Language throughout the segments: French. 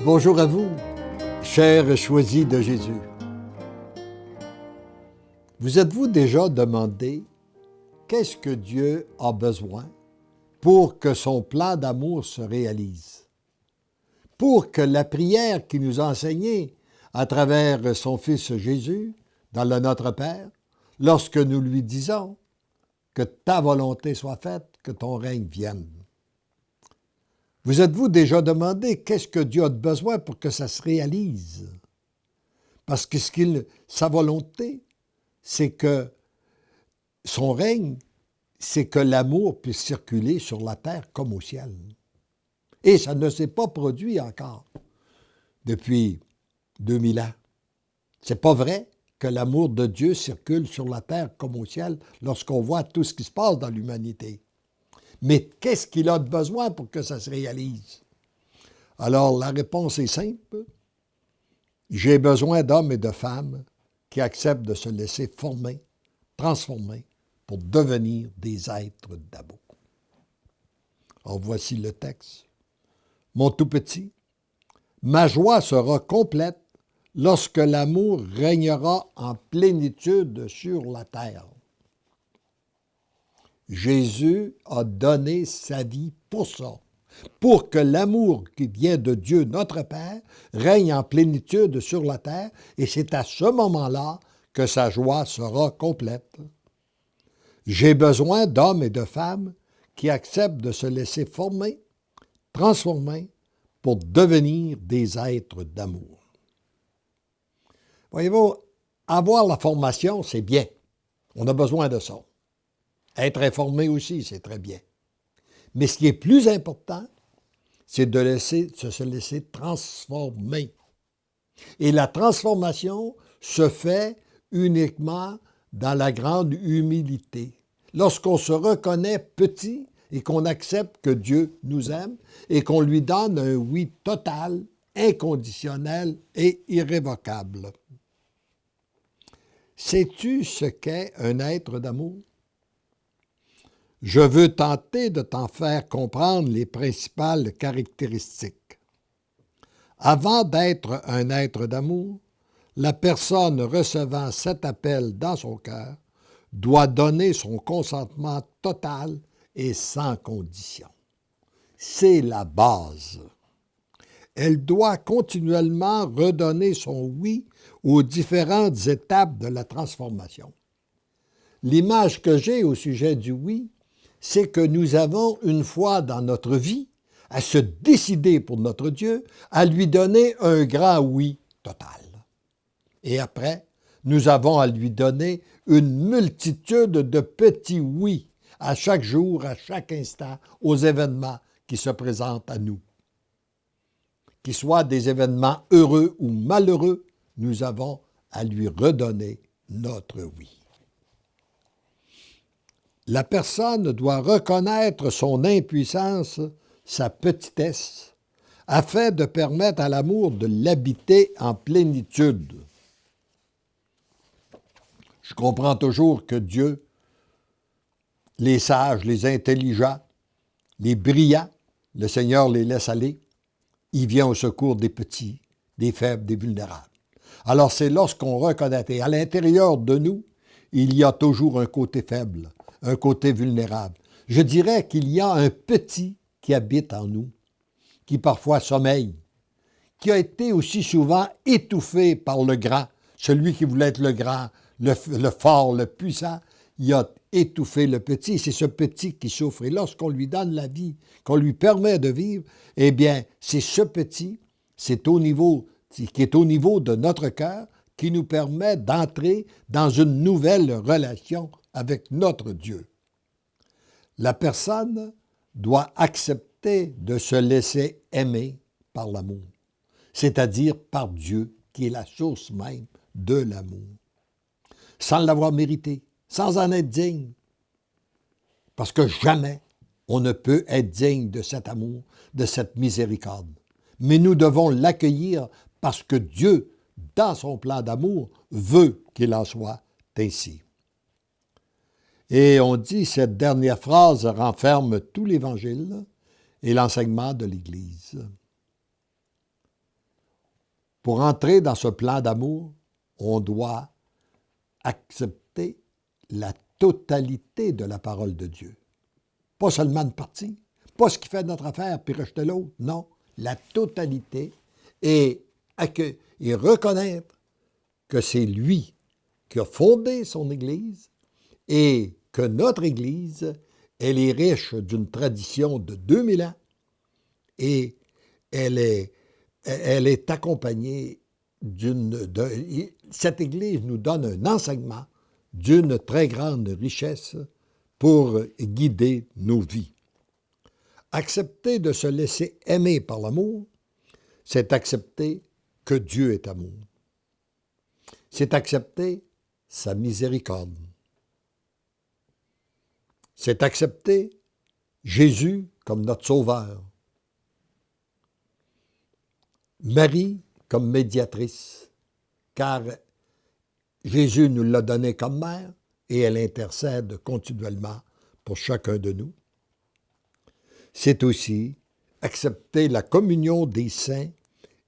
Bonjour à vous, chers choisis de Jésus. Vous êtes-vous déjà demandé qu'est-ce que Dieu a besoin pour que son plan d'amour se réalise? Pour que la prière qu'il nous a enseignée à travers son Fils Jésus dans le Notre Père, lorsque nous lui disons que ta volonté soit faite, que ton règne vienne. Vous êtes-vous déjà demandé qu'est-ce que Dieu a besoin pour que ça se réalise? Parce que sa volonté, c'est que son règne, c'est que l'amour puisse circuler sur la terre comme au ciel. Et ça ne s'est pas produit encore depuis 2000 ans. C'est pas vrai que l'amour de Dieu circule sur la terre comme au ciel lorsqu'on voit tout ce qui se passe dans l'humanité. Mais qu'est-ce qu'il a de besoin pour que ça se réalise? Alors, la réponse est simple. J'ai besoin d'hommes et de femmes qui acceptent de se laisser former, transformer, pour devenir des êtres d'amour. Alors, voici le texte. Mon tout petit, ma joie sera complète lorsque l'amour régnera en plénitude sur la terre. Jésus a donné sa vie pour ça, pour que l'amour qui vient de Dieu, notre Père, règne en plénitude sur la terre, et c'est à ce moment-là que sa joie sera complète. J'ai besoin d'hommes et de femmes qui acceptent de se laisser former, transformer, pour devenir des êtres d'amour. Voyez-vous, avoir la formation, c'est bien. On a besoin de ça. Être informé aussi, c'est très bien. Mais ce qui est plus important, c'est de se laisser transformer. Et la transformation se fait uniquement dans la grande humilité. Lorsqu'on se reconnaît petit et qu'on accepte que Dieu nous aime et qu'on lui donne un oui total, inconditionnel et irrévocable. Sais-tu ce qu'est un être d'amour? Je veux tenter de t'en faire comprendre les principales caractéristiques. Avant d'être un être d'amour, la personne recevant cet appel dans son cœur doit donner son consentement total et sans condition. C'est la base. Elle doit continuellement redonner son oui aux différentes étapes de la transformation. L'image que j'ai au sujet du oui, c'est que nous avons une fois dans notre vie à se décider pour notre Dieu, à lui donner un grand oui total. Et après, nous avons à lui donner une multitude de petits oui à chaque jour, à chaque instant, aux événements qui se présentent à nous. Qu'ils soient des événements heureux ou malheureux, nous avons à lui redonner notre oui. La personne doit reconnaître son impuissance, sa petitesse, afin de permettre à l'amour de l'habiter en plénitude. Je comprends toujours que Dieu, les sages, les intelligents, les brillants, le Seigneur les laisse aller. Il vient au secours des petits, des faibles, des vulnérables. Alors c'est lorsqu'on reconnaît, et à l'intérieur de nous, il y a toujours un côté faible, un côté vulnérable. Je dirais qu'il y a un petit qui habite en nous, qui parfois sommeille, qui a été aussi souvent étouffé par le grand, celui qui voulait être le grand, le fort, le puissant. Il a étouffé le petit, c'est ce petit qui souffre. Et lorsqu'on lui donne la vie, qu'on lui permet de vivre, eh bien, c'est ce petit, qui est au niveau de notre cœur, qui nous permet d'entrer dans une nouvelle relation avec notre Dieu. La personne doit accepter de se laisser aimer par l'amour, c'est-à-dire par Dieu, qui est la source même de l'amour, sans l'avoir mérité, sans en être digne. Parce que jamais on ne peut être digne de cet amour, de cette miséricorde. Mais nous devons l'accueillir parce que Dieu, dans son plan d'amour, veut qu'il en soit ainsi. Et on dit, cette dernière phrase renferme tout l'Évangile et l'enseignement de l'Église. Pour entrer dans ce plan d'amour, on doit accepter la totalité de la parole de Dieu. Pas seulement une partie, pas ce qui fait notre affaire puis rejeter l'autre, non, la totalité et reconnaître que c'est lui qui a fondé son Église et que notre Église, elle est riche d'une tradition de 2000 ans et elle est accompagnée cette Église nous donne un enseignement d'une très grande richesse pour guider nos vies. Accepter de se laisser aimer par l'amour, c'est accepter que Dieu est amour. C'est accepter sa miséricorde. C'est accepter Jésus comme notre Sauveur. Marie comme médiatrice, car Jésus nous l'a donnée comme mère et elle intercède continuellement pour chacun de nous. C'est aussi accepter la communion des saints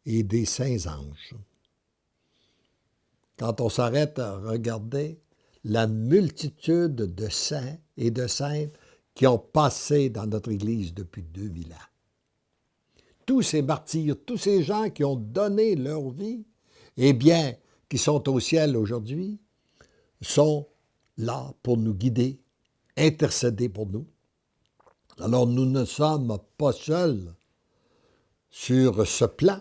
et des saints anges. Quand on s'arrête à regarder la multitude de saints et de saintes qui ont passé dans notre Église depuis 2000 ans. Tous ces martyrs, tous ces gens qui ont donné leur vie, eh bien, qui sont au ciel aujourd'hui, sont là pour nous guider, intercéder pour nous. Alors, nous ne sommes pas seuls sur ce plan,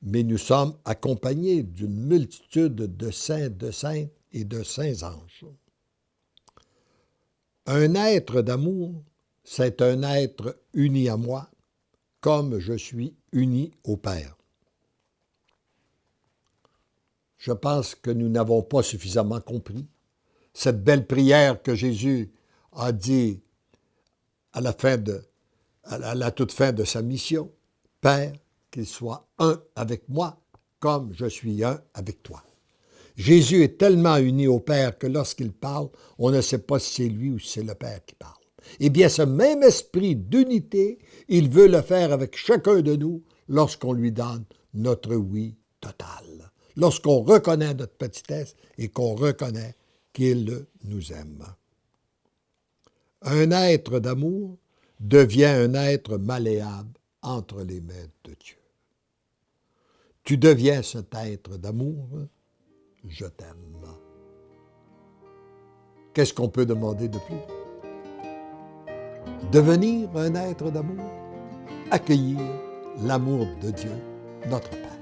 mais nous sommes accompagnés d'une multitude de saints, de saintes et de saints anges. Un être d'amour, c'est un être uni à moi, comme je suis uni au Père. Je pense que nous n'avons pas suffisamment compris cette belle prière que Jésus a dit à la toute fin de sa mission. Père, qu'il soit un avec moi, comme je suis un avec toi. Jésus est tellement uni au Père que lorsqu'il parle, on ne sait pas si c'est lui ou si c'est le Père qui parle. Eh bien, ce même esprit d'unité, il veut le faire avec chacun de nous lorsqu'on lui donne notre oui total. Lorsqu'on reconnaît notre petitesse et qu'on reconnaît qu'il nous aime. Un être d'amour devient un être malléable entre les mains de Dieu. Tu deviens cet être d'amour, je t'aime. Qu'est-ce qu'on peut demander de plus? Devenir un être d'amour, accueillir l'amour de Dieu, notre Père.